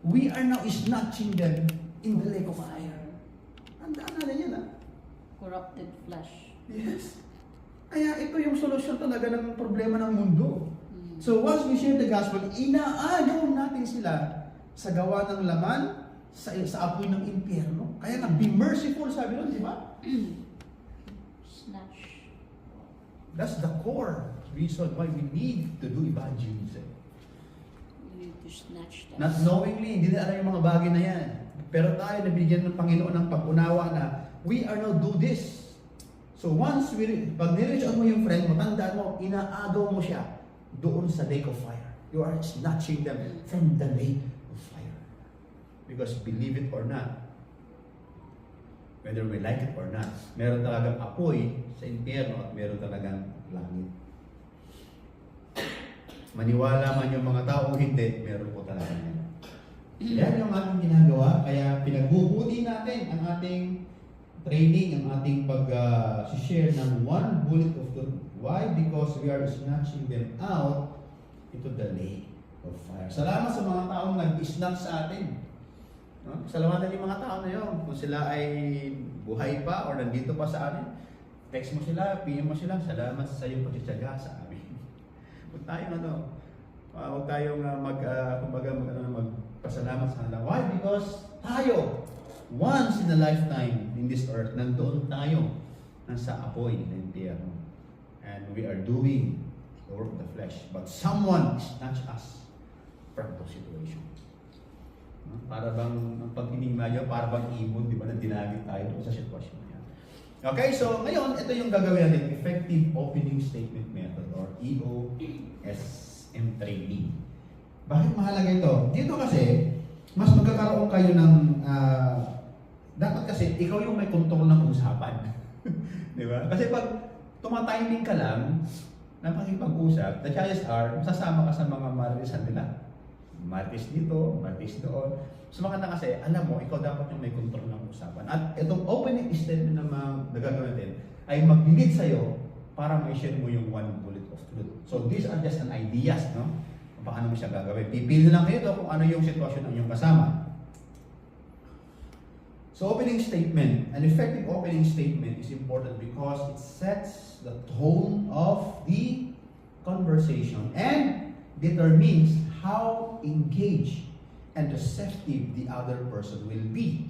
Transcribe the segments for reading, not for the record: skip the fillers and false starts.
we are now snatching them in the lake of fire. Tandaan natin yan, Corrupted flesh. Yes. Kaya ito yung solusyon talaga ng problema ng mundo. So once we share the gospel, inaagaw natin sila sa gawa ng laman, sa apoy ng impyerno. Kaya nga, be merciful, sabi nun, di ba? Snatch. That's the core reason why we need to do evangelism. We need to snatch them. Not knowingly, hindi na alam yung mga bagay na yan. Pero tayo nabigyan ng Panginoon ng pag-unawa na we are now do this. So once pag nireach out mo yung friend mo, tandaan mo, inaagaw mo siya doon sa lake of fire. You are snatching them from the lake of fire. Because believe it or not, whether we like it or not, meron talagang apoy sa impyerno at meron talagang langit. Maniwala man yung mga tao o hindi, meron po talaga yan. Yan yung ating ginagawa, kaya pinagbubuti natin ang ating training, ang ating pag-share ng one bullet of truth. Why? Because we are snatching them out into the lake of fire. Salamat sa mga taong nag-snatch sa atin. No? Salamatan yung mga tao na yun. Kung sila ay buhay pa or nandito pa sa amin, text mo sila, PM mo sila, salamat sa iyong pagtsatsaga sa amin. Huwag tayong magpasalamat sa kanila. Why? Because tayo, once in a lifetime in this earth, nandoon tayo nasa apoy ng impyerno. And we are doing the work of the flesh. But someone snatched us from those situations. Para bang, ang pag-inima nyo, para bang ibon, di ba, na dinagit tayo sa sitwasyon na yan. Okay, so ngayon, ito yung gagawin natin, Effective Opening Statement Method or EOSM training. Bakit mahalaga ito? Dito kasi, mas magkakaroon kayo ng dapat kasi ikaw yung may kontrol ng usapan. Di ba? Kasi pag tumatiming ka lang na pakipag-usap, the chances are, sasama ka sa mga maririsan nila. Martis dito, martis doon. So makanda kasi, alam mo, ikaw dapat yung may kontrol ng usapan. At itong opening statement na nagagawin natin ay mag-lead sa'yo para may share mo yung one bullet of truth. So these are just an ideas, no? Paano mo siya gagawin. Pipili lang kayo kung ano yung sitwasyon ng iyong kasama. So opening statement, an effective opening statement is important because it sets the tone of the conversation and determines how engaged and receptive the other person will be.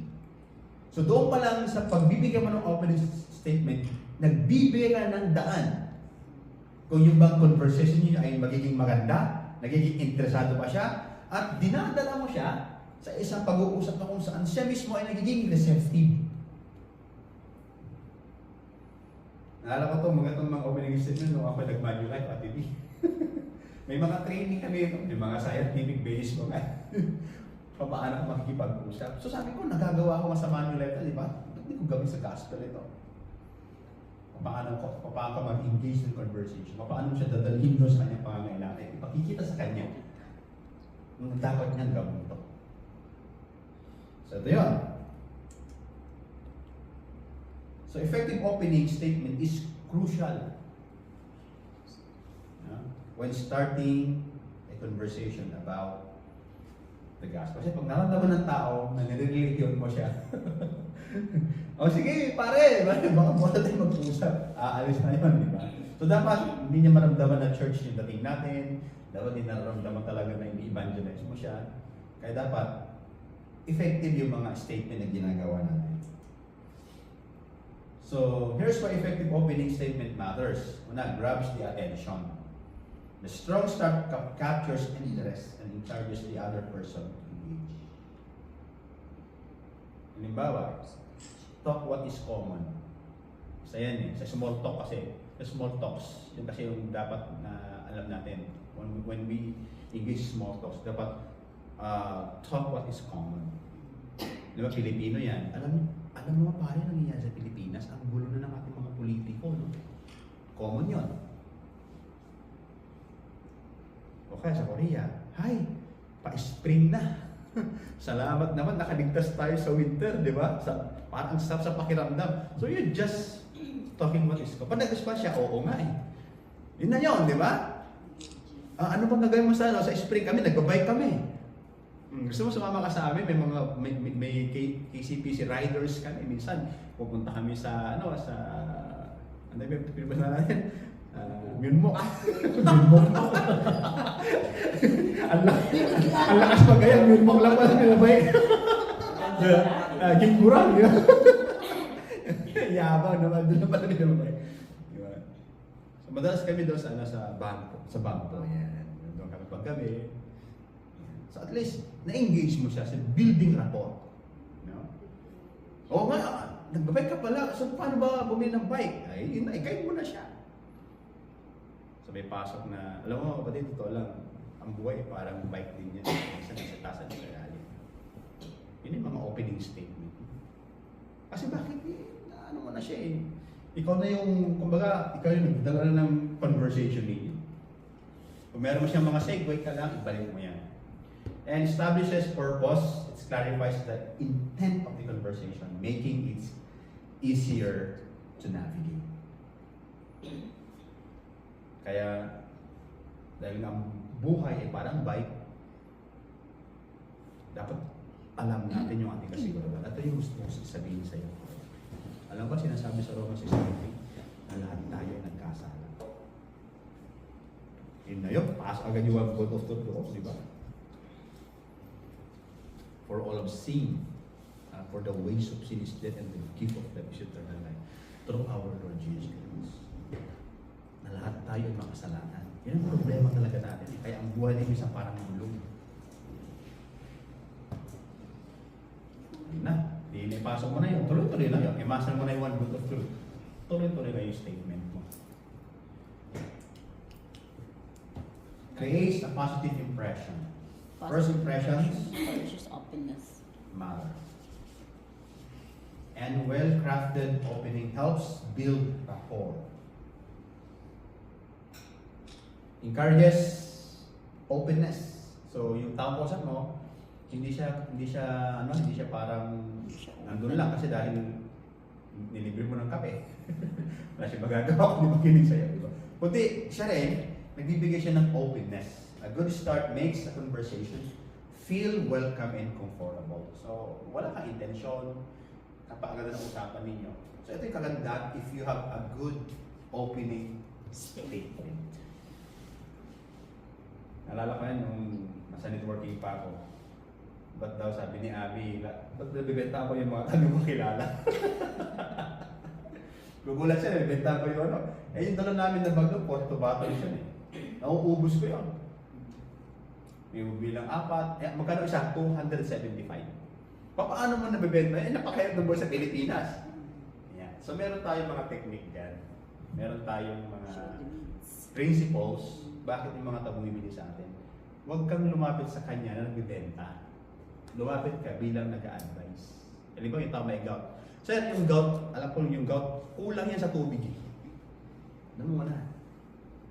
So doon pa lang sa pagbibigyan mo ng opening statement, nagbibigay ka ng daan. Kung yung bang conversation niyo ay magiging maganda, nagiging interesado pa siya, at dinadala mo siya sa isang pag-uusap na kung saan siya mismo ay nagiging receptive. Naalala ko itong mga opening statement nung ako nag-Manulife at TV. May mga training kami ito, may mga scientific base mo nga. Paano ka makikipag-usap. So sabi ko, nagagawa ko sa Manulife, di ba? Hindi ko gawin sa gospel ito. Paano ka mag-engage in conversation? Paano mo siya dadalhin sa kanyang pangangailangan? Ipakikita sa kanya nung dapat niyang gawin ito. So ito yun. So effective opening statement is crucial when starting a conversation about the gospel. Kasi pag naramdaman ng tao na nire-religion mo siya, o sige, pare, baka muna tayo mag-usap. Aalis na yun, di ba? So dapat hindi niya maramdaman na church yung dating natin, dapat hindi naramdaman talaga na i-evangelize mo siya. Kaya dapat effective yung mga statement na ginagawa natin. So, here's why effective opening statement matters. Una, grabs the attention. The strong start captures interest and encourages the other person to engage. Halimbawa, talk what is common. Isa yan eh. Sa small talk kasi. Sa small talks, yun kasi yung dapat na alam natin. When we engage small talks, dapat talk what is common. Di ba, Pilipino yan. Alam mo pare, nangyayari sa Pilipinas, ang gulo na ng ating mga politiko. No? Common yun. O kaya sa Korea, hi, pa-spring na. Salamat naman, nakaligtas tayo sa winter, di ba? Parang sarap sa pakiramdam. So you're just talking what is common. Pag nag-response siya, oo nga eh. Yun na yun, di ba? Ano bang gagawin mo sa spring kami? Nagbabike kami. Gusto mo sumama ka sa amin, may mga may KCPC riders kami. Minsan pupunta kami sa sa ano ba pinunta natin? Munmok. Munmok. Ang lakas pa gaya, Munmok lang pala nilabay. Gingurang, di ba? Yabang naman, doon na pala nilabay. Di ba? So, madalas kami doon sa bangko. Sa bangko, yan. Doon kami paggabi. So at least, na-engage mo siya sa building rapport. No? Oo nga, nagbabike ka pala. So paano ba bumili ng bike? Ay, i-guide mo na siya. So may pasok na, alam mo kapatid, totoo lang, ang buhay parang bike din yan. Isa nasa tasan ng lalim. Yun yung mga opening statement. Kasi bakit ano mo na siya eh. Ikaw na yung, kumbaga, ikaw yung nagdala ng conversation ninyo. Kung meron mo siyang mga segue ka lang, ibalik mo yan. And establishes purpose, it clarifies the intent of the conversation, making it easier to navigate. Kaya, dahil ang buhay ay parang bike, dapat alam natin yung ating kasiguruhan. At ito yung gusto ko sabihin sa iyo. Alam ba, sinasabi sa Romans 6:20 na lahat tayo ay nagkasala. Yun na yun, pass agad yung God of the cross, di ba? For all of sin, for the ways of sin is death and the gift of life is eternal life through our Lord Jesus Christ. Na lahat tayo ay makasalanan. Yan ang problema talaga natin. Kaya ang buhay ay isang parang mulong. Na, ipasok mo na yun. Tuloy-tuloy na yun. Imasal mo na yung one book of truth. Tuloy-tuloy na yung statement mo. Creates a positive impression. First impressions Conscious openness. matter. And well-crafted opening helps build rapport. Encourages openness. So yung tao kausap mo, hindi siya parang nandun lang kasi dahil nilibre mo ng kape. Wala siya magagawa kung makinig sa'yo, di ba? Kundi siya rin, nagbibigay siya ng openness. A good start makes a conversation feel welcome and comfortable. So, wala kang intensyon, napakaganda ng usapan ninyo. So, ito yung kagandahan if you have a good opening statement. Naalala ko yan nung nasa networking pa ako. Ba't daw sabi ni Abby, ba't nabibenta ko yung mga tabi mo kilala? Gugulat siya, nabibenta ko yung ano. Eh, yung dala namin na bag doon, Porto Battle siya eh. Nauubos ko yun. May bilang 4. Magkano isa? 275. Paano mo nabibenta? Eh, napakahirap ng buhay sa Pilipinas. Yan. So, meron tayong mga technique dyan. Meron tayong mga principles. Bakit yung mga tao bumibili sa atin? Huwag kang lumapit sa kanya na nagbibenta. Lumapit ka bilang nag-a-advise. Halimbawa yung tao may gout. Sir, yung gout, alam ko yung gout, kulang yan sa tubig. Ano mo na?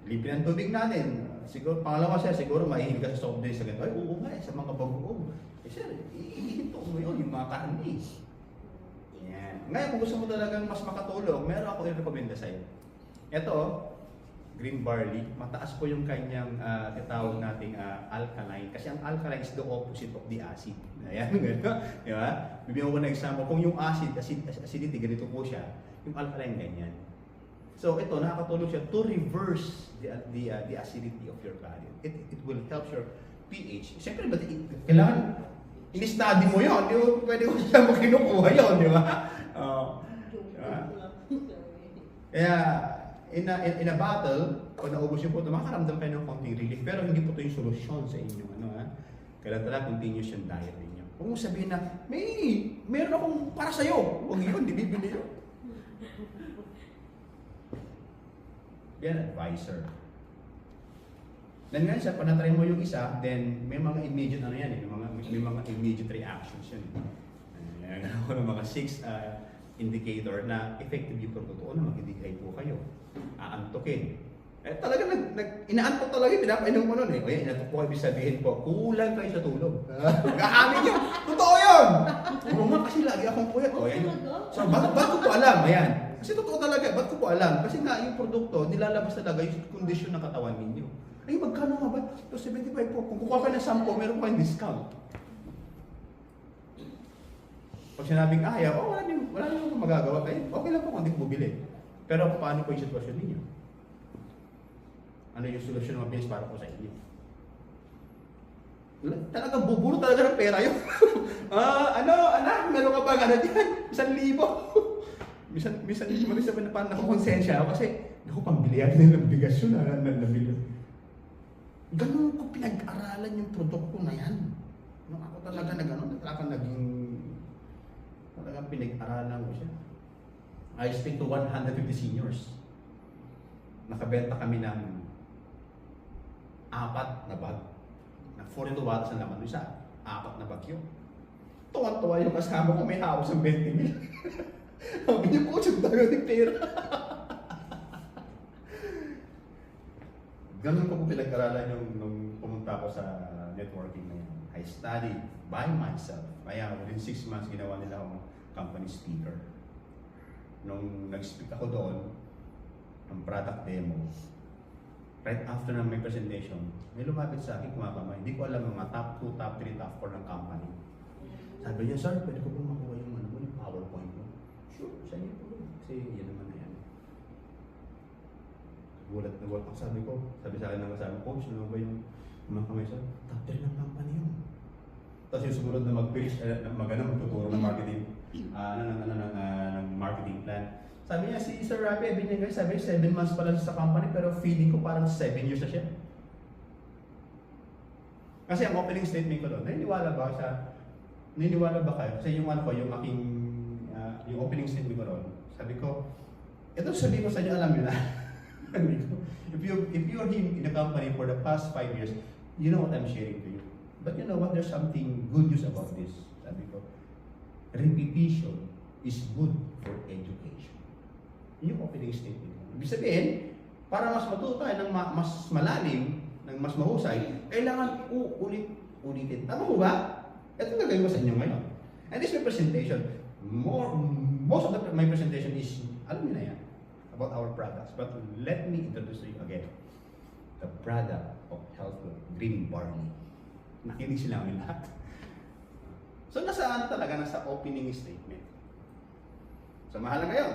Libre ang tubig natin. Siguro, pangalawa siya, siguro mahihilig ka sa soft drinks. Ay, oo nga, sa mga bagoong. Eh sir, ihinto mo yun, yung mga karni. Yan. Ngayon, kung gusto mo talagang mas makatulog, meron ako i-recommenda sa'yo. Ito, green barley, mataas po yung kanyang tinatawag nating alkaline. Kasi ang alkaline is the opposite of the acid. Ayan, gano'n. Di ba? Bibigyan ko ng example. Kung yung acidity, ganito po siya. Yung alkaline, ganyan. So ito, nakakatulong siya to reverse the acidity of your body. It will help your pH. Siyempre, kailangan, in-study mo yun. Di ba? Pwede ko siya makinukuha yun, di ba? Kaya, in a battle, pag naubos yung puto, makakaramdam kayo ng konting relief. Pero hindi po ito yung solusyon sa inyong kailan talaga continuous yung diet ninyo. Kung mo sabihin na, meron akong para sa'yo. Huwag yun, di bibili yun. Yan, advisor. Then nga siya, panatry mo yung isa, then may mga immediate may mga immediate reactions yun. Ayan, ako ng mga 6 indicator na effective yung produkto na mag-ibigay po kayo. Aantukin. Eh talaga, inaantok talaga, pinapainom ko nun eh. O yan, inaantok po kayo, sabihin po, kulang kayo sa tulog. Mag-aamin yun! Totoo yun! Oo nga, kasi lagi akong puyat. O yan. So, ba't ko po alam? Ayan. Kasi totoo talaga, ba't ko po alam? Kasi nga, yung produkto, nilalabas talaga yung kondisyon ng katawan ninyo. Ay, magkano nga ba? So, 75 po. Kung kukuha ka ng 10, meron kayong discount. Pag sinabing ayaw, wala nyo akong magagawa. Eh, okay lang po kung hindi ko bumili. Pero paano po yung sitwasyon ninyo? Ano yung solusyon na mabilis para po sa inyo? Talagang buburo talaga ng pera yun. Anak, meron ka ba ano dyan? 1,000. Minsan sabi na parang nakukonsensya ako kasi naku, pambilihan din ng bigas yun na nabili. Ganun ko pinag-aralan yung produkto na yan. Nung ako talaga talagang pinag-aralan ko siya. I speak to 150 seniors. Nakabenta kami ng 4 na bag. Na 42 watts ang laman ng isa. 4 na bag yun. Tuwan-tuwa yung kasama ko, may hawak ng 20 mil. Sabi niyo po, siyang dagat ng pera. Ganun ko po pinag-aralan yung nung pumunta ako sa networking na yan. I studied by myself. Kaya within 6 months, ginawa nila akong company speaker. Nung nag-speak ako doon, ng product demo, right after ng my presentation, may lumapit sa akin, kumakamay. Hindi ko alam mga top 2, top 3, top 4 ng company. Sabi niya, sir, pwede ko pong makuha yung PowerPoint mo? Sure, sa inyo po. Kasi yan naman na yan. Gulat na gulat ako. Sabi sa akin ng kasama, coach, ano ba yung kumakamay sa top 3 ng company yun? Tapos yung sumunod na magtuturo ng marketing, ng marketing plan. Sabi niya, si Sir Rafi, sabi 7 months pa lang sa company, pero feeling ko parang 7 years na siya. Kasi ang opening statement ko doon, naniniwala ba kayo? Kasi yung yung aking, yung opening statement ko doon, sabi ko, ito sabi ko sa inyo, alam niyo na. if you're in the company for the past 5 years, you know what I'm sharing to you. But you know what, there's something good news about this. Sabi ko, repetition is good for education. Yung opening statement. Ibig sabihin, para mas matuto tayo ng mas malalim, ng mas mahusay, kailangan ulitin. Tama mo ba? Ito gagawin ko sa inyo ngayon. And this my presentation, most of my presentation is, alam niyo na yan, about our products. But let me introduce to you again, the product of Health Green Barley. Nakinig sila ngayon lahat. So nasa opening statement. So mahalaga yun.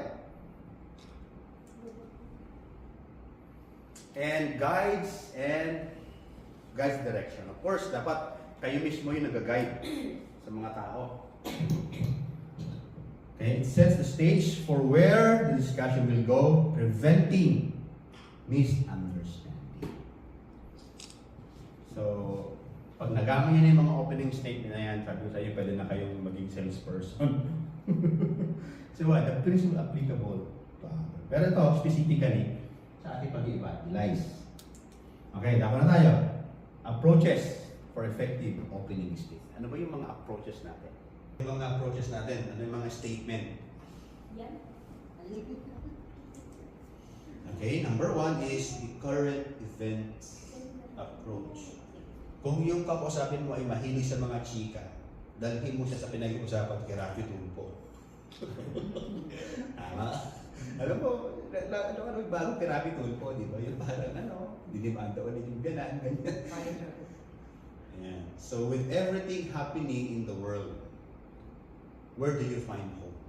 And guides direction. Of course, dapat kayo mismo yung nag-guide sa mga tao. Okay, it sets the stage for where the discussion will go, preventing misunderstanding. So, pag nagamit niyo na yung mga opening statement na yan, sabi ko sa iyo, pwede na kayong maging salesperson. So what? The principle applicable to others. Pero ito, specifically, sa ating pag-evangelize. Okay, dako na tayo. Approaches for effective opening statement. Ano ba yung mga approaches natin? Yung mga approaches natin, ano yung mga statement? Yan. Okay, number 1 is the current event approach. Kung yung kausapin mo ay mahilig sa mga chika, dalhin mo siya sa pinag-uusapan kay Rafi Tulfo. Tama? Alam mo, bagong kay Rafi Tulfo, di ba? Yung parang dinimanda ulit yung ganyan. Yeah. So with everything happening in the world, where do you find hope?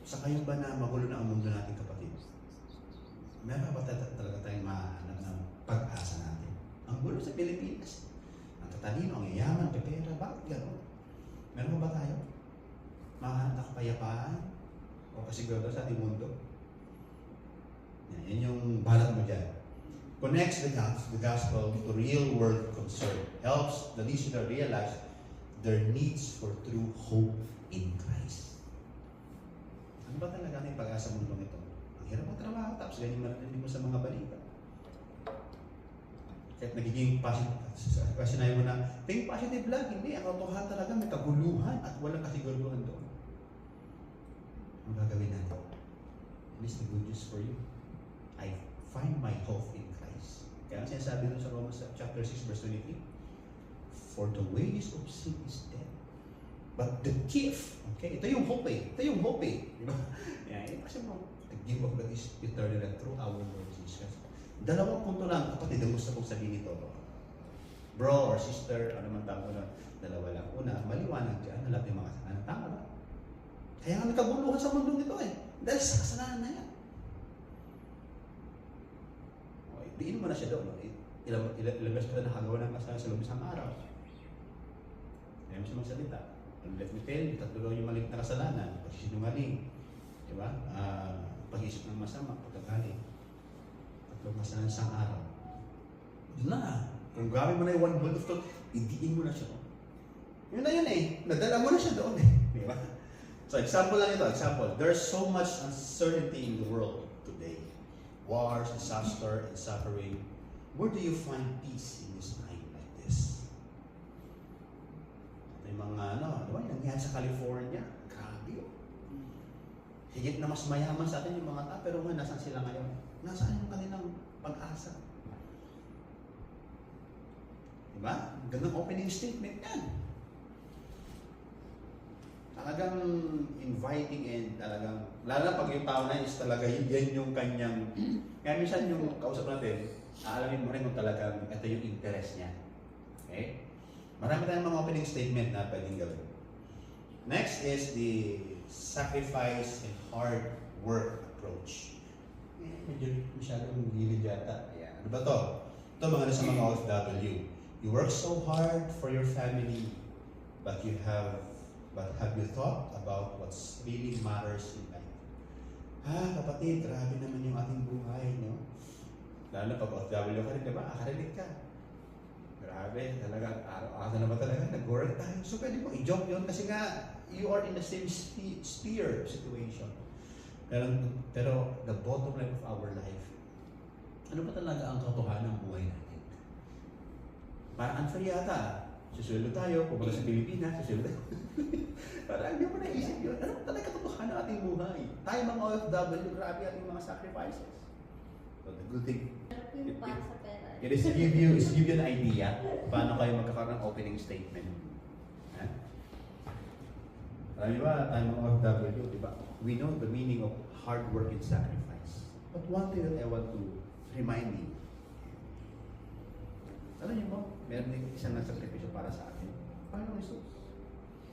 Sa kayo ba na magulo na ang mundo natin, kapatid? Meron ba talaga tayong mahanap ng pag-asa natin? Ang gulo sa Pilipinas. Ang tatalino, ang yayaman, pepera, bakit gano'n? Meron ba tayo? Mahanap na kapayapaan? O kasigurado sa ating mundo? Yan yung balat mo dyan. Connects the gospel to real world concern. Helps the listener realize their needs for true hope in Christ. Ano ba talaga ang pag-asa sa mundong ito? Ang hirap ng trabaho, tapos ganyan marinig mo sa mga balita. Kahit nagiging positive, kasi na mo na, think positive lang, hindi. Ang autohan talaga may kaguluhan at walang kasiguruhan doon. Ang gagawin natin? This is the good news for you. I find my hope in Christ. Kaya ang sinasabi doon sa Romans chapter 6 verse 23, for the wages of sin is death. But the gift, okay, ito yung hope eh. Ito yung hope eh. Diba? Yan, kasi mo, the gift of God is eternal through our Lord Jesus Christ. Dalawang punto lang, kapatid, ang gusto kong sabihin nito. Bro or sister, ano man tawag na, dalawa lang. Una, maliwanag maliwanag dyan na lahat ng mga kasalanan. Tama ba? Kaya nga nagkaguluhan sa mundo nito eh. Dahil sa kasalanan na yan. Okay, diin mo na siya doon. Ilang beses ka na nakagawa ng kasalanan sa loob isang araw. Kaya mo siya magsalita. Let me tell you, tatlo yung maliit na kasalanan. Pagsisinungaling. Diba? Pag-isip ng masama, pagkagaling. Tatlong kasalanan sa araw. Yun na. Kung gawin mo na yung one world of thought, idiin mo na siya. Yun na yun eh. Nadala mo na siya doon eh. Di ba? So example lang ito. Example. There's so much uncertainty in the world today. Wars, disaster, and suffering. Where do you find peace in this time like this? May mga ano, di ba? Nangyari sa California. Grabe oh. Higit na mas mayaman sa atin yung mga tao, pero nga, nasaan sila ngayon? Nasaan yung kanilang pag-asa? Diba? Gandang opening statement yan. Talagang inviting and talagang, lalo na pag yung tao na is talaga yan yung kanyang, kaya minsan yung kausap natin, aalamin mo rin kung talagang ito yung interest niya. Okay? Marami tayong mga opening statement na pwedeng gawin. Next is the sacrifice and hard work approach. Medyo masyadong gilid yata. Ayan. Ano ba to? Ito mga nasa mga OFW. You work so hard for your family, but have you thought about what's really matters in life? Kapatid, grabe naman yung ating buhay, no? Lalo na pag OFW ka rin, diba? Akarelate ka. Grabe, talaga, araw-araw na ba talaga? Nag-work tayo. So pwede mo i-joke yun kasi nga, you are in the same sphere situation. Pero the bottom line of our life, ano ba talaga ang katotohanan ng buhay natin? Parang unfair yata. Susulo tayo, pupunta sa Pilipinas, susulo tayo. Parang hindi mo naisip yun. Ano ba talaga katotohanan ng ating buhay? Tayo mga OFW, grabe ating mga sacrifices. So the good thing, it is to give you an idea paano kayo magkakaroon ng opening statement. Alam niyo ba, tayo mga OFW, di ba? We know the meaning of hard work and sacrifice. But one thing that I want to remind you, alam niyo ba, meron din isang nagsakripisyo para sa atin. Panginoong Jesus.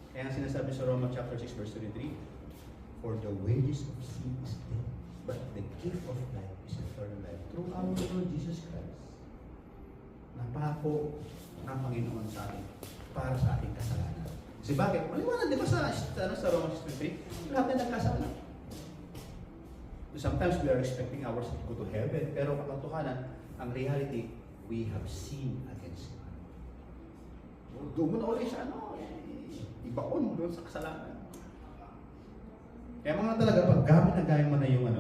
Kaya ang sinasabi sa Romans chapter 6 verse 23, for the wages of sin is death, but the gift of life is eternal life through our Lord Jesus Christ. Napako ang Panginoon sa atin para sa ating kasalanan. Kasi bakit? Maliwanag, di ba sa Romans 6:23? Lahat na nagkasala. Sometimes we are expecting ourselves to go to heaven, pero katotohanan, ang reality, we have sinned against God. Doon mo na ulit sa ibaon doon sa kasalanan. Kaya mga talaga, pag gamit na gaya mo na yung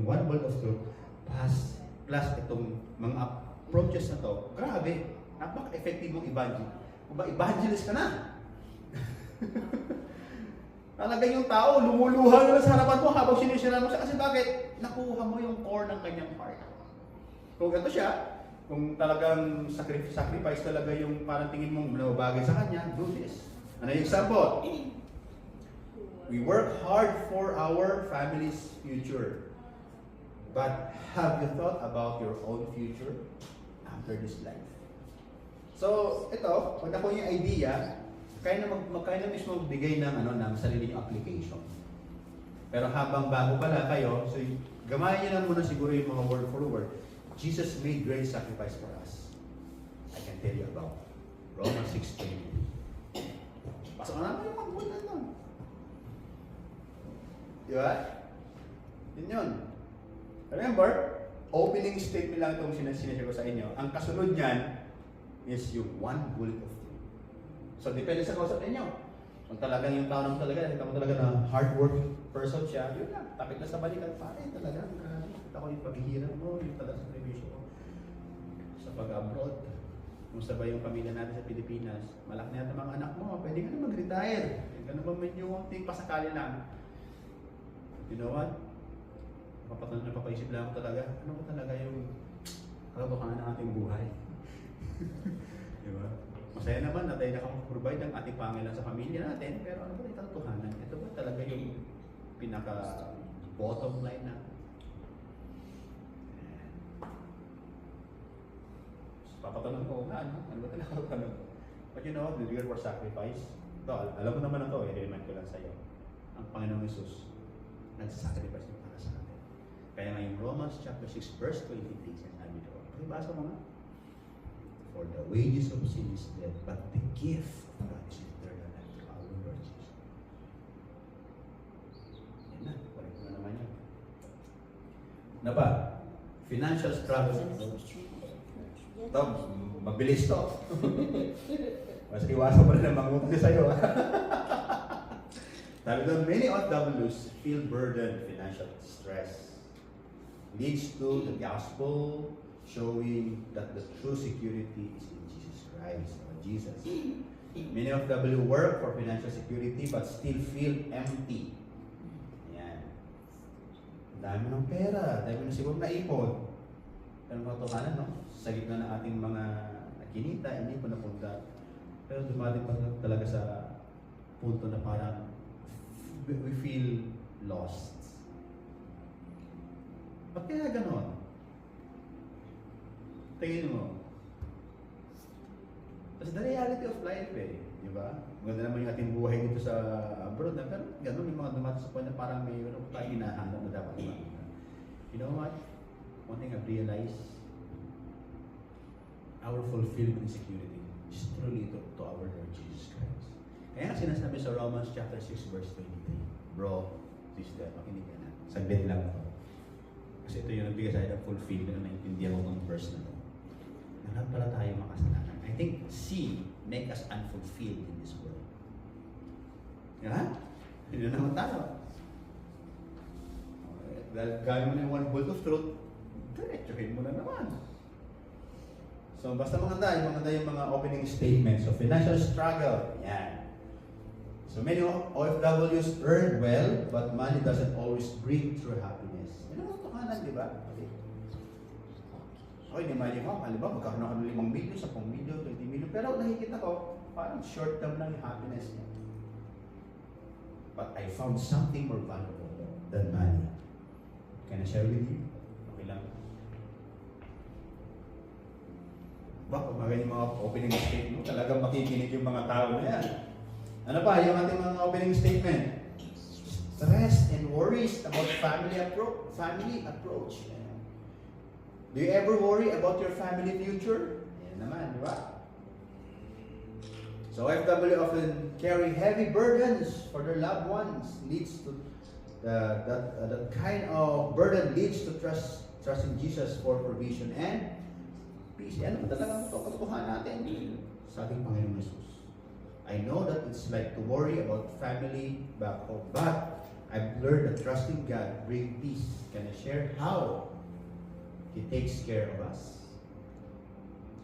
one world of truth, plus itong mga approaches na to, grabe, napaka-effective mong evangelist ka na. Talaga yung tao, lumuluha na sa harapan mo habang sinisira mo siya. Kasi bakit? Nakuha mo yung core ng kanyang heart. Kung ito siya, kung talagang sacrifice talaga yung parang tingin mong bagay sa kanya, do this. Ano yung example? We work hard for our family's future. But have you thought about your own future after this life? So, ito, pag ako yung idea, kaya na mismo magbigay ng sarili yung application. Pero habang bago pala kayo, so gamayin nyo lang muna siguro yung mga word for word. Jesus made great sacrifice for us. I can tell you about Romans 6:20. Pasok na naman yung mga word na doon. Diba? Yun yun. Remember, opening statement lang itong sinashare ko sa inyo. Ang kasunod niyan is yung one bullet of truth. So, depende sa kausap ninyo. Kung talagang yung tao naman talaga, nakita mo talaga na hardworking person siya, yun lang, tapit na sa balikan, pare, talaga, nakita ko yung paghihirap mo, yung talaga sa previous ko. Sa pag-abroad, kung sabay yung pamilya natin sa Pilipinas, malaki na yata mga anak mo, pwede ka na mag-retire. Ganun ba medyo konting pasakali lang. You know what? Napapaisip lang ako talaga, ano ba talaga yung katotohanan ng ating buhay? Diba? Masaya naman na tayo nakapag-provide ng ating pangailan sa pamilya natin, pero ano ba yung katotohanan? Ito ba talaga yung pinaka-bottom line na? Papatanong ko, ano ba talaga katotohanan? But you know what? The dear for sacrifice, Ito, alam mo naman na ito, i-remind ko lang sa iyo. Ang Panginoong Jesus, nagsasacrifice niya para sa atin. Kaya ngayong Romans chapter 6 verse 23, sinasabi ito. Pakibasa mo nga. For the wages of sin is death, but the gift of God is eternal life through our Lord Jesus. Yan na, correct na naman yan. Na ba? Financial struggle. Ito, mabilis to. Mas iwasan mo rin ang mangutang sa'yo. Sabi doon, many OFWs feel burdened, financial stress. Leads to the gospel showing that the true security is in Jesus Christ or Jesus. Many OFW work for financial security but still feel empty. Ayan. Dami ng pera, dami ng siguro naipon. Pero katotohanan, no? Sa gitna ng ating mga kinita, hindi pa napunta. Pero dumating pa talaga sa punto na parang we feel lost. Ba't kaya ganon? Tingin mo. Kasi the reality of life di ba? Maganda naman yung ating buhay dito sa abroad na ganon yung mga dumating sa point na parang may tayong hinahanap na dapat makita. You know what? One thing I've realized, our fulfillment and security is truly to our Lord Jesus Christ. Kaya sinasabi sa Romans chapter 6 verse 23, bro, sister, makinig ka na. Saglit lang ako. Kasi ito yung nagbigay sa akin ng fulfillment na naintindihan ko ng verse na ito. Lahat pala tayo makasalanan. I think sin make us unfulfilled in this world. Yeah? Hindi na naman tayo. Dahil gaya mo na yung one bolt of truth, diretsuhin mo na naman. So, basta maganda yung mga opening statements. So, financial struggle. Yan. So, many OFWs earn well, but money doesn't always bring true happiness. Yan ang katotohanan, di ba? Okay. Okay, imagine mo, halimbawa, magkakaroon ako ng 5 million, 10 million, 20 million, pero nakikita ko, parang short term lang yung happiness niya. But I found something more valuable than money. Can I share with you? Okay lang. Pag mga opening statement, talagang makikinig yung mga tao na yan. Ano pa, yung ating mga opening statement? Stress and worries about family approach. Do you ever worry about your family future? Yan naman, di ba? So OFW often carry heavy burdens for their loved ones. Leads to that kind of burden leads to trusting Jesus for provision and peace. Yan naman talaga ito, katotohanan natin sa ating Panginoon Jesus. I know that it's like to worry about family back home, but I've learned that trusting God brings peace. Can I share how He takes care of us?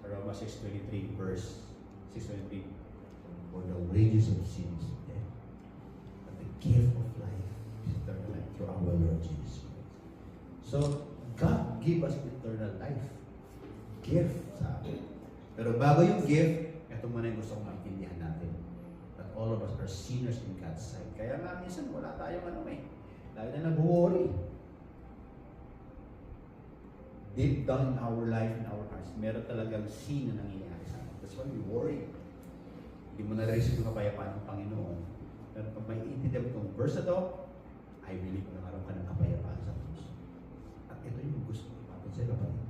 Romans 6:23 verse 6:23. For the wages of sin is death, but the gift of life is eternal life through our Lord Jesus Christ. So God give us eternal life. Gift sa atin. Pero bago yung gift, ito muna yung gusto kong maintindihan natin. That all of us are sinners in God's sight. Kaya nga minsan wala tayong lalo na nag-worry. Deep down in our life, in our hearts, meron talagang sin na nangyayari sa atin. That's why we worry. Hindi mo na-receive yung kapayapaan ng Panginoon. Pero pag may intindihan itong verse na ito, I believe na nakaroon ka ng kapayapaan sa puso. At ito yung gusto ko ipapit sa kapatid.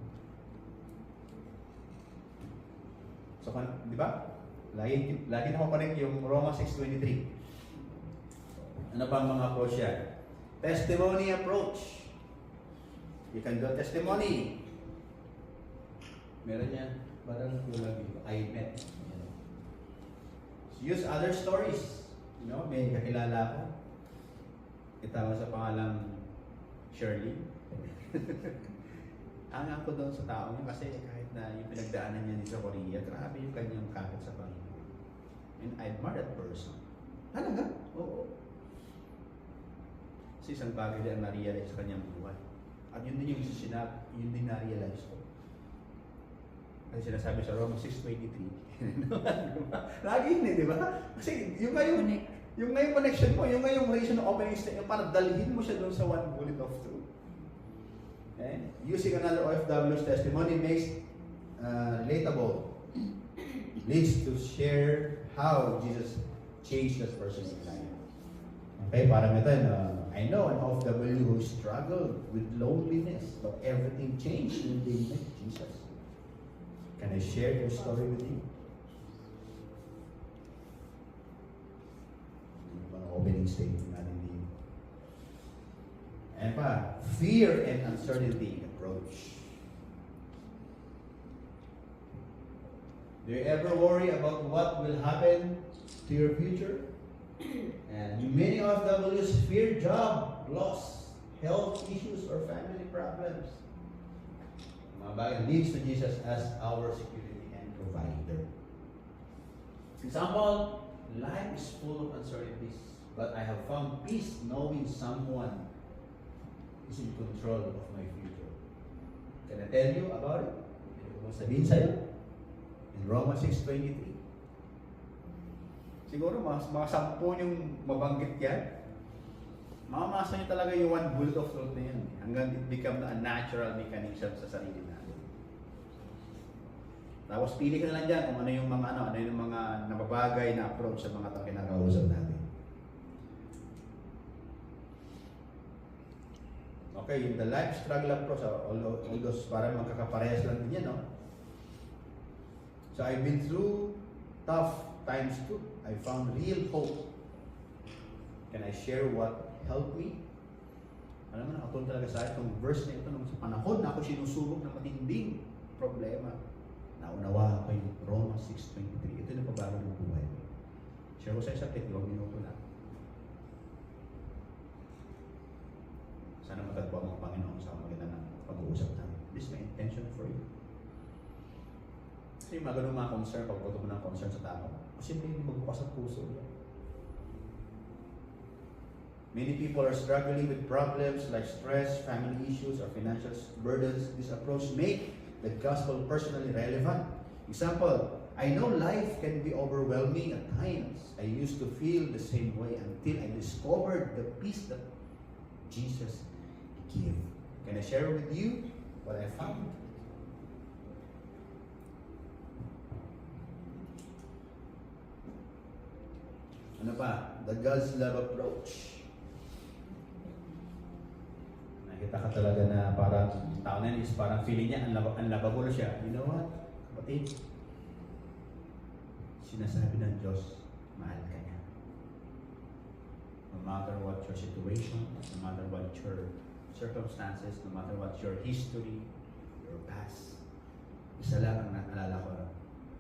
So, di ba? Lagi nakakonect yung Romans 6:23. Ano pa ang mga approach yan? Testimony approach. You can do testimony. Meron yan. Parang I met. Use other stories. May kakilala ko. Itawa sa pangalang Shirley. Angang ko doon sa tao niya kasi kahit na yung pinagdaanan niya dito sa Korea, grabe yung kanyang kapit sa Panginoon. And I admire that person. Talaga? Oo. Kasi isang bagay din ang na-realize sa kanyang buhay. At yun din yung yun din na-realize ko. Kasi sinasabi sa Romans 6:23. Lagi yun di ba? Kasi yung ngayong connection mo, yung ngayong reason ng opening statement, para dalhin mo siya doon sa one bullet of truth. Okay? Using another OFW's testimony makes relatable. Leads to share how Jesus change that person's life. Okay, parang ito, I know an OFW who struggled with loneliness, but everything changed when they met Jesus. Can I share their story with you? Yung mga opening statement natin dito. And pa, fear and uncertainty approach. Do you ever worry about what will happen to your future? And many OFWs fear job loss, health issues, or family problems. Mga bagay leads to Jesus as our security and provider. Example, life is full of uncertainties, but I have found peace knowing someone is in control of my future. Can I tell you about it? Ito ko sabihin sa'yo. In Romans 6:23. Siguro mga 10 yung mabanggit yan. Mamasa nyo talaga yung one bullet of truth na yan. Hanggang it become a natural mechanism sa sarili natin. Tapos pili ka na lang dyan kung ano yung mga nababagay na approach sa mga taong kinakausap natin. Okay, yung the life struggle approach, all those parang magkakaparehas lang din yan, no? So I've been through tough times too. I found real hope. Can I share what helped me? Alam mo, nakatulong talaga sa akin itong verse na ito nung sa panahon na ako sinusubok ng matinding problema. Naunawa ko yung Romans 6:23. Ito na pabago ng buhay. Share ko sa isa, 2 minuto lang. Sana matagpuan mo ang Panginoon sa maganda ng pag-uusap namin. This is my intention for you. Kasi mga ganun mga concern, pagputo mo ng concern sa tao, kasi hindi magbukas ang puso. Many people are struggling with problems like stress, family issues, or financial burdens. This approach makes the gospel personally relevant. Example, I know life can be overwhelming at times. I used to feel the same way until I discovered the peace that Jesus gave. Can I share with you what I found? Ano pa? The God's love approach. Nakita ka talaga na parang tao na yun is parang feeling niya, unlovable siya. You know what? Kapatid, sinasabi ng Diyos, mahal ka niya. No matter what your situation, no matter what your circumstances, no matter what your history, your past, isa lang ang naalala ko,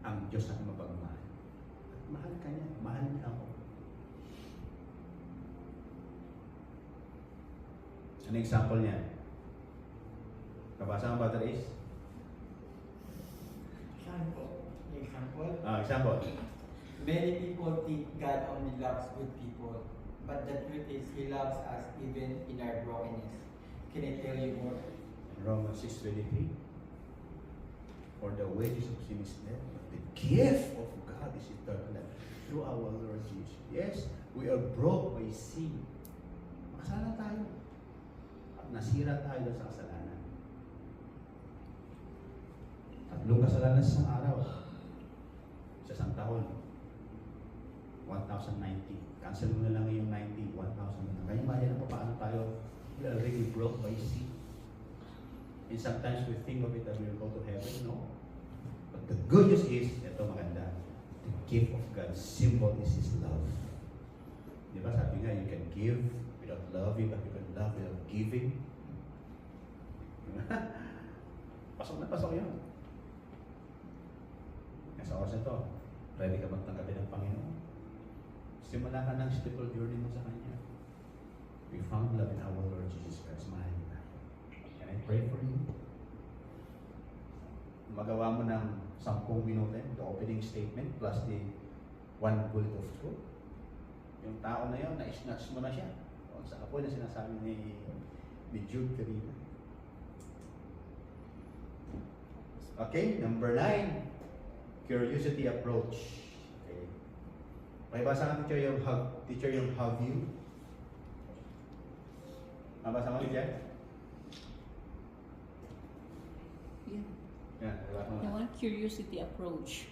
ang Diyos natin mapagmahal. At mahal ka niya, mahal niya ako. Ano example niya? Kabasa mo ba, Therese? Example. Many people think God only loves good people, but the truth is He loves us even in our brokenness. Can I tell you more? In Romans 6:23, for the wages of sin is death, but the gift of God is eternal life through our Lord Jesus. Yes, we are broke by sin. Makasala tayo. At nasira tayo sa kasalanan. Tatlong kasalanan sa isang araw. Sa isang taon. 1,090. Cancel mo na lang yung 90, 1,000 na. Kaya imagine na paano tayo, we are really broke by sin. And sometimes we think of it that we will go to heaven. No. But the good news is, ito maganda, the gift of God, symbol is His love. Di ba sabi nga, you can give without loving, but you can love without giving. Pasok na pasok yun. Nasa oras ito, ready ka magtanggapin ng Panginoon. Simula ka ng spiritual journey mo sa Kanya. We found love in our Lord Jesus Christ. Mahal na. Can I pray for you? Magawa mo ng 10 minuto, the opening statement plus the one bullet of truth. Yung tao na yun, na-snatch mo na siya. O sa apoy na sinasabi ni Jude kanina. Okay, number 9. Curiosity approach. Okay. Pakibasa ka teacher yung have you. Mabasa mo teacher? Yeah. Yeah, pakibasa mo. The one curiosity approach.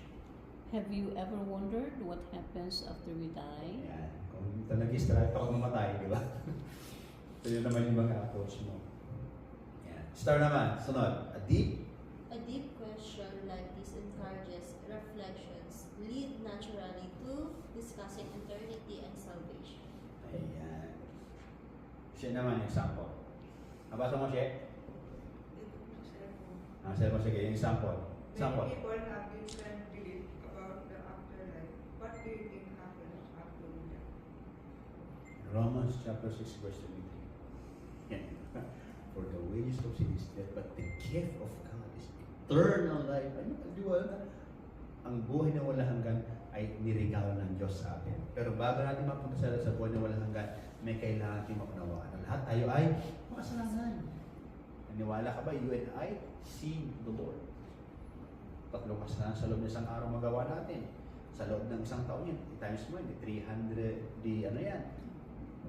Have you ever wondered what happens after we die? Ayan. Kung ito nag-strike ako mamatay, di ba? So yun naman yung mga approach mo. Ayan. Star naman, sunod. A deep. A deep question like this encourages reflections, lead naturally to discussing eternity and salvation. Ayan. Siya naman, example. Nabasa mo siya? Siya mo, sige, yung example. Example. Many people have different beliefs about the afterlife. What do you think happens after we die? Romans chapter 6 verse 23. Yan. For the wages of sin is death, but the gift of God is eternal life. Ano? Di ba? Ang buhay na walang hanggan ay niregalo ng Diyos sa atin. Pero bago natin mapunta sa buhay na walang hanggan, may kailangan natin maunawaan. Lahat tayo ay makasalanan. Naniwala ka ba? You and I see the Lord. Tatlong kasalanan sa loob ng isang araw magawa natin. Sa loob ng isang taon yun, times mo yun, 300, ano yan,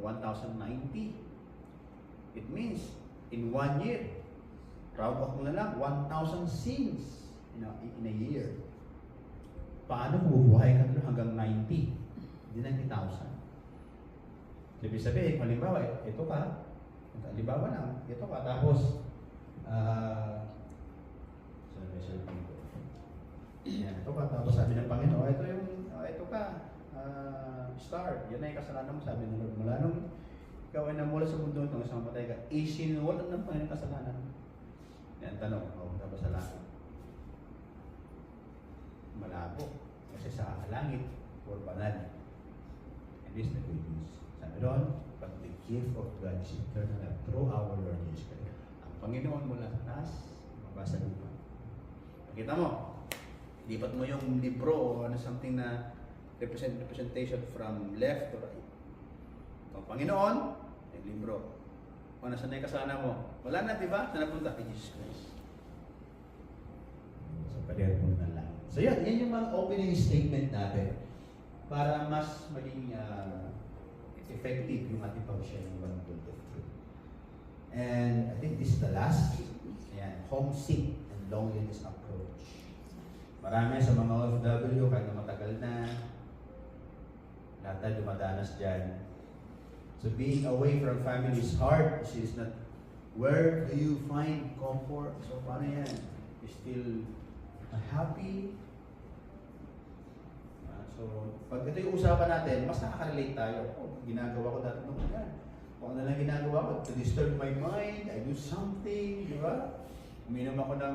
1,090. It means, in 1 year, proud of mo na lang, 1,000 sins in a year. Paano bubuhay ka doon hanggang 90? Hindi 90,000. Ibig sabihin, halimbawa, ito ka, halimbawa lang, ito ka, tapos, ito ka, tapos sabi ng Panginoon, ito ka, star, yan na yung kasalanan mo, sabi ng Lord, mula nung ikaw ay namula sa mundo ito, isang matay ka, isinuwalan ng Panginoon kasalanan. Yan, tanong, punta ba sa langit? Malabo. Kasi sa langit, or banal. And this is the good news. Sabi doon, but the gift of God is eternal life through our Lord Jesus Christ. Ang Panginoon mula sa taas, mabasa lupa. Pakita mo, lipat mo yung libro o ano something na representation from left to right. Ang Panginoon, yung libro. O nasa na yung kasalanan mo? Wala na, di ba? Saan napunta? Kay Jesus Christ. So, pwede po na lang. So, yan yung mga opening statement natin para mas maging effective yung ating pag-share ng Bible of Truth. And I think this is the last. Ayan, homesick and loneliness approach. Marami sa mga OFW, kahit na matagal na, lahat tayo dumadanas dyan. So being away from family is hard. It is not, where do you find comfort? So paano yan? You still happy? So pag ito yung usapan natin, mas nakaka-relate tayo. Oh, ginagawa ko dati nung yan. Kung ano lang ginagawa ko, to disturb my mind, I do something, di ba? Uminom ako ng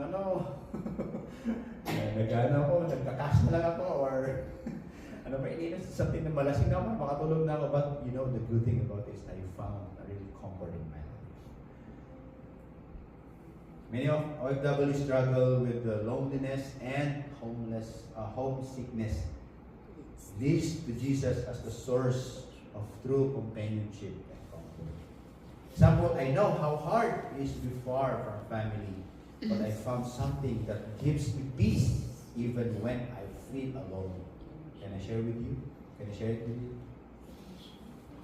nag-ano ako, nagkakas na lang ako, or ano ba, ininom sa something na malasing naman, makatulog na ako. But you know, the good thing about this, I found a really comfort in my life. Many of OFW struggle with the loneliness and homesickness. Leads to Jesus as the source of true companionship and comfort. Example, I know how hard it is to be far from family, but I found something that gives me peace even when I feel alone. Can I share with you? Can I share it with you?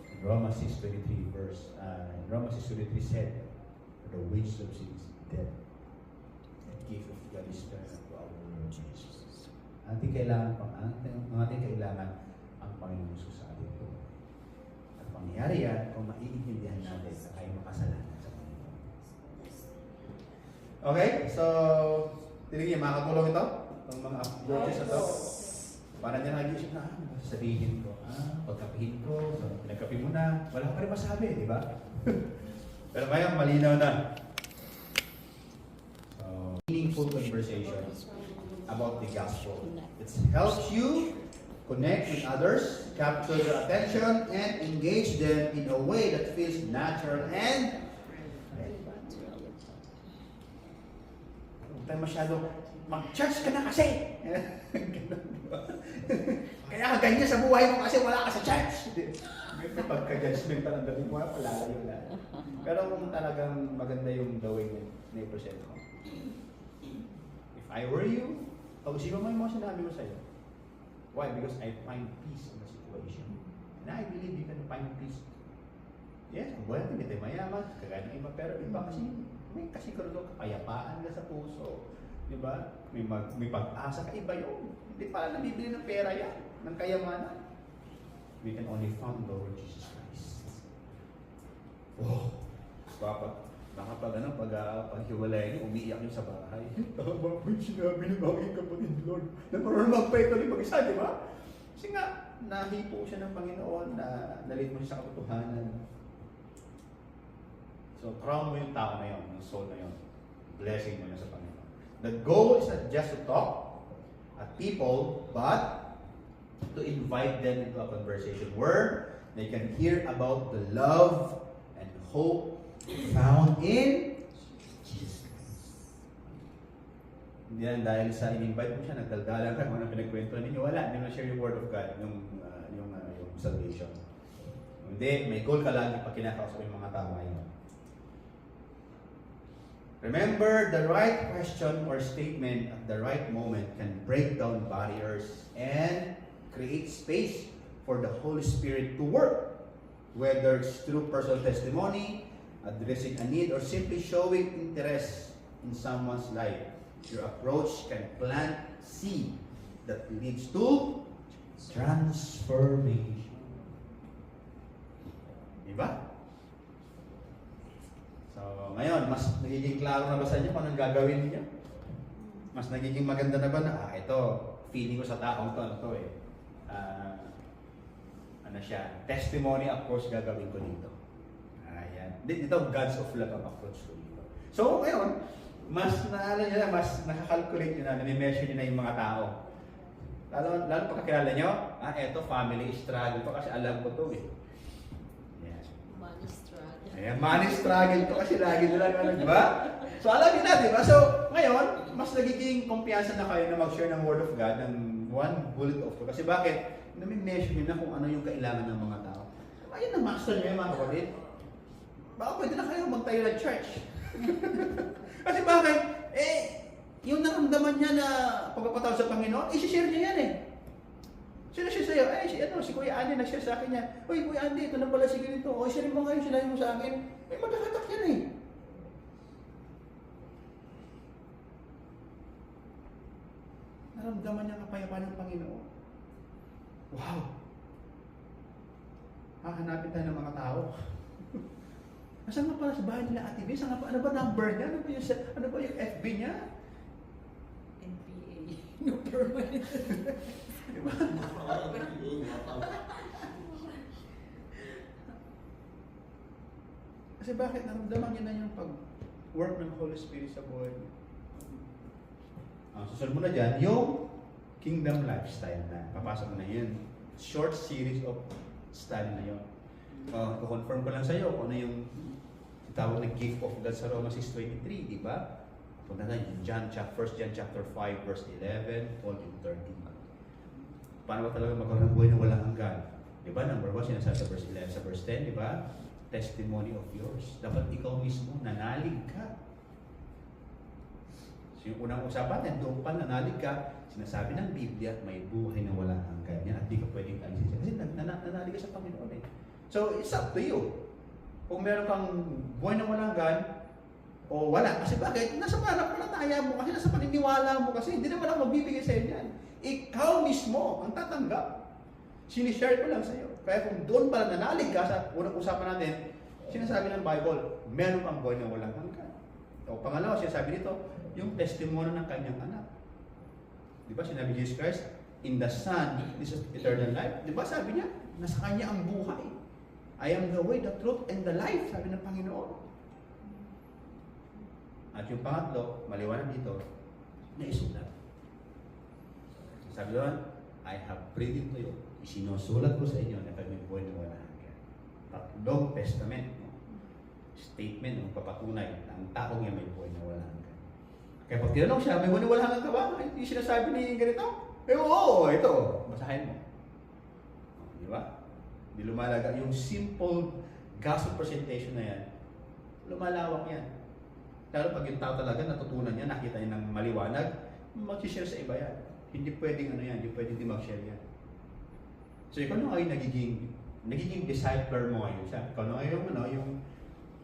In Romans 6:23 Romans 6:23 said, "For the wages of sin is death. The gift of God is eternal to our Lord Jesus." Ang ating kailangan ang Panginoon Jesus sa ating buhay. At pangyayari yan kung maiintindihan natin na tayo makasalanan sa Panginoon. Okay, so tinigyan, makakatulong ito? Itong mga approaches na ito? Para niya nag-iisip na, sasabihin ko, pagkapihin ko, so pinagkapi mo na, wala ka rin masabi, di ba? Pero ngayon, malinaw na. So, meaningful conversation about the gospel. It helps you connect with others, capture their attention, and engage them in a way that feels natural and relevant. Huwag tayo masyado, mag-church ka na kasi! Kaya ka ganyan sa buhay mo kasi wala ka sa church! May pagka-judgmental ang dating mo, palalayo na. Pero kung talagang maganda yung the way na i-present ko. If I were you, pag-usipan mo yung mga sinabi ko sa'yo. Why? Because I find peace in the situation. And I believe you can find peace. Yes, ang buhay natin, hindi tayo mayaman, kagaya ng iba, pero iba kasi, may kasi kalulong kapayapaan ka sa puso. Di ba? May pag-asa ka, iba yun. Hindi pala nabibili ng pera yan, ng kayamanan. We can only found the Lord Jesus Christ. Oh, baka pag paghiwalay niyo, umiiyak niyo sa bahay. Tama ba yung sinabi ng aking kapatid, Lord? Na parang magpaituloy mag-isa, di ba? Kasi nga, nahipo siya ng Panginoon na nalit mo siya sa katotohanan. So, crown mo yung tao na yun, yung soul na yun. Blessing mo na sa Panginoon. The goal is not just to talk at people, but to invite them into a conversation where they can hear about the love and hope found in Jesus. Hindi yan dahil sa in-invite mo siya, nagdaldalan ka kung anong pinagkwento ninyo. Wala, hindi mo share yung word of God, yung salvation. Hindi, may goal ka lang pag kinakausap yung mga tao ngayon. Remember, the right question or statement at the right moment can break down barriers and create space for the Holy Spirit to work. Whether it's through personal testimony, addressing a need, or simply showing interest in someone's life, your approach can plant seed that leads to transformation. Diba? So, ngayon, mas nagiging klaro na ba sa inyo kung anong gagawin niyo? Mas nagiging maganda na ba na, ito, feeling ko sa taong to, ano to eh. Ano siya, testimony approach gagawin ko dito. Ayan. Dito, God's of love ang approach ko dito. So, ngayon, mas nakakalculate nyo na, nami-measure nyo na yung mga tao. Lalo pagkakilala nyo, eto, family struggle to kasi alam ko to eh. Yan. Money struggle. Ayan, money struggle to kasi lagi nila gano'n, di ba? So, alam nyo na, di ba? So, ngayon, mas nagiging kumpiyansa na kayo na mag-share ng Word of God ng one bullet of truth. Kasi bakit? Nami-measure nyo na kung ano yung kailangan ng mga tao. Ayun na, master nyo yung mga kapatid. Baka pwede na kayo magtayo ng church. Kasi bakit? Yung naramdaman niya na pagpapatawad sa Panginoon, isi-share niya yan eh. Sino siya sa'yo? Si Kuya Andy nag-share sa akin niya. Uy, Kuya Andy, ito na pala si ganito. O, share mo ngayon, sinabi mo sa akin. Magkakatak yan eh. Naramdaman niya kapayapaan ng Panginoon. Wow! Hahanapin tayo ng mga tao. Nasaan nga pala sa bahay nila Ate B? Ano ba number niya? Ano ba yung FB niya? NPA. No permanent. Diba? Kasi bakit? Naramdaman niya na yung pag-work ng Holy Spirit sa buhay niya. Susunod mo na dyan, yung kingdom lifestyle na. Papasok mo na yun. Short series of study na yun. Kukonfirm ko lang sa'yo kung ano yung tawag na gift of God sa Romans 6:23, di ba? Punta na yung 1 John chapter 5, verse 11, 12, and 13. Paano ba talaga magkaroon ng buhay na walang hanggan? Di ba? Number 1, sinasabi sa verse 11, sa verse 10, di ba? Testimony of yours. Dapat ikaw mismo nanalig ka. So yung unang usapan natin, doon pa nanalig ka, sinasabi ng Biblia, may buhay na walang hanggan yan at di ka pwedeng alisin. Kasi nanalig ka sa Panginoon eh. So it's up to you. Kung meron kang buhay na walang hanggan, o wala. Kasi bakit? Nasa pananampalataya mo kasi, nasa paniniwala mo kasi, hindi naman ako magbibigay sa iyo yan. Ikaw mismo ang tatanggap. Sinishare ko lang sa iyo. Kaya kung doon pala nanalig ka sa unang usapan natin, sinasabi ng Bible, meron kang buhay na walang hanggan. O pangalawa, sinasabi dito, yung testimony ng kanyang anak. Di ba sinabi Jesus Christ, in the Son, this is eternal life. Di ba sabi niya, nasa kanya ang buhay. I am the way, the truth, and the life, sabi ng Panginoon. At yung pangatlo, maliwanag dito, na isulat. Sabi doon, I have breathed to you. Isinusulat ko sa inyo na kami buhay na wala hanggan. Tatlong testament, statement, papatunay na ang taong yan may buhay na wala hanggan. Kaya pag tinanong siya, may buhay na wala hanggan ka ba? Hindi sinasabi ni ganito? Oo, ito. Basahin mo. Di ba? Di lumalaga. Yung simple gospel presentation na yan, lumalawak yan. Lalo pag yung tao talaga natutunan niya, nakita niya ng maliwanag, mag-share sa iba yan. Hindi pwedeng hindi pwedeng di mag-share yan. So ikaw na ngayon nagiging discipler mo ngayon siya. Ikaw na ngayon,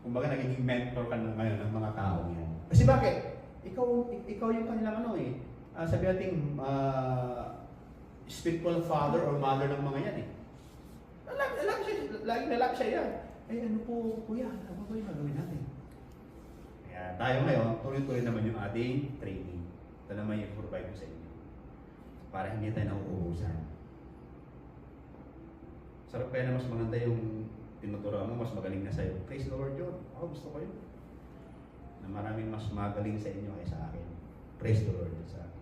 kumbaga nagiging mentor ka na ngayon ng mga tao yan. Kasi bakit? ikaw yung kanilang ano eh. Sabi natin, spiritual father or mother ng mga yan eh. Lagi siya yan. Eh ano po kuya, ano ba yung gagawin natin? Kaya tayo ngayon, tuloy-tuloy naman yung ating training. Ito naman yung provide ko sa inyo. Para hindi tayo nauubusan. Sarap kaya na mas maganda yung tinuturuan mo, mas magaling na sa'yo. Praise the Lord yun. Ako gusto ko yun. Na maraming mas magaling sa inyo kaysa sa akin. Praise the Lord yun sa akin.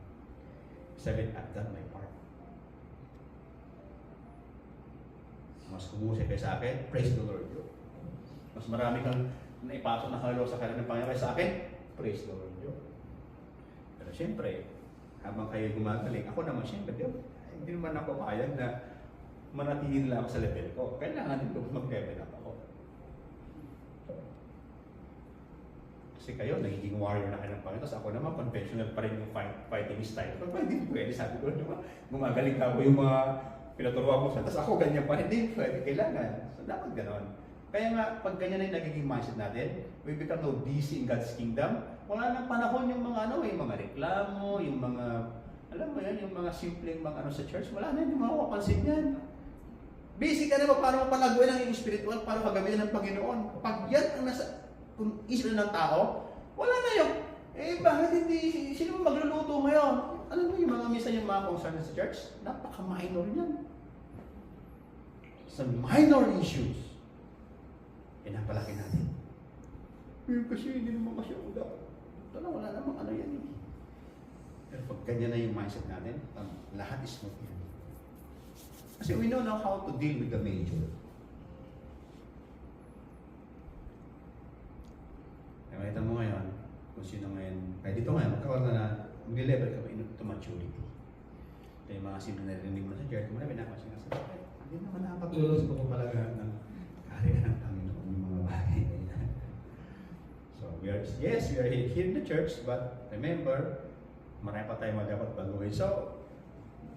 Sabi, I've done my part. Mas kumusay kayo sa akin, praise the Lord yun. Mas marami kang naipasok na halo sa kanya ng Panginoon sa akin, praise the Lord yun. Pero siyempre, habang kayo gumagaling, ako naman siyempre, hindi naman ako kayag na manatili lang ako sa level ko. Kailangan din ko mag-level up ako. Kasi kayo, nagiging warrior na kayo ng Panginoon. Tapos ako naman, conventional pa rin yung fighting style. Pero hindi pwede, sabi ko naman, gumagaling ka ako yung mga pinaturuan mo siya. Tapos ako ganyan pa, hindi pwede, kailangan. So dapat ganon. Kaya nga, pag ganyan na yung nagiging mindset natin, we become now busy in God's kingdom. Wala nang panahon yung mga yung mga reklamo, yung mga, alam mo yan, yung mga simpleng mga sa church, wala na yung makapansin yan. Busy ka na ba paano mapalaguin ang iyong spiritual, paano kagamitin ng Panginoon. Pag yan ang nasa isip ng tao, wala na yung, bakit hindi, sino magluluto ngayon? Alam mo yung mga minsan yung mga concern sa church, napaka-minor yan. Sa minor issues, pinapalaki natin. Kasi hindi naman kasi ako dapat. Wala namang ano yan eh. Pero pag ganyan na yung mindset natin, lahat is smooth yan. Kasi we know now how to deal with the major. Nakita mo ngayon, kung sino ngayon, kaya dito ngayon, magkakaroon na mag-level ka ba to maturity. Ito yung mga simple na narinig mo sa church, marami na ako sinasabi. Hindi naman nakakatulog sa pagpapalagaan ng kaharian ng Panginoon yung mga bagay na yan. So, we are here in the church, but remember, marami pa tayo dapat baguhin. So,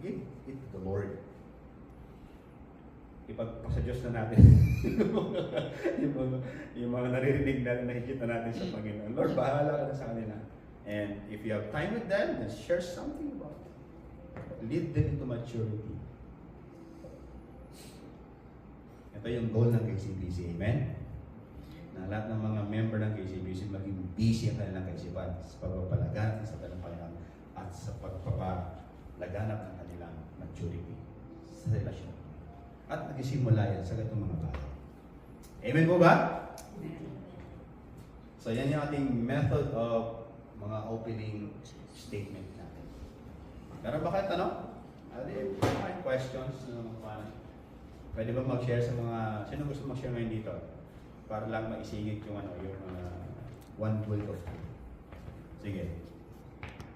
give it to the Lord. Ipagpasa Diyos na natin yung mga naririnig natin, nakikita natin sa Panginoon. Lord, bahala ka na sa kanila. And if you have time with them, then share something about it. Lead them into maturity. Ito yung goal ng KCBC. Amen? Na lahat ng mga member ng KCBC maging busy ang kanilang kaisipan sa pagpapalaganap sa kanilang Panginoon at sa pagpapalaganap ng kanilang maturity sa relasyon. At nagsisimula yan sa ganitong mga bagay. Amen po ba? So yan yung ating method of mga opening statement natin. Meron ba kayo tanong? Any questions? Pwede ba mag-share sa mga, sino gusto mag-share ngayon dito? Para lang maisingit yung yung one week of time. Sige.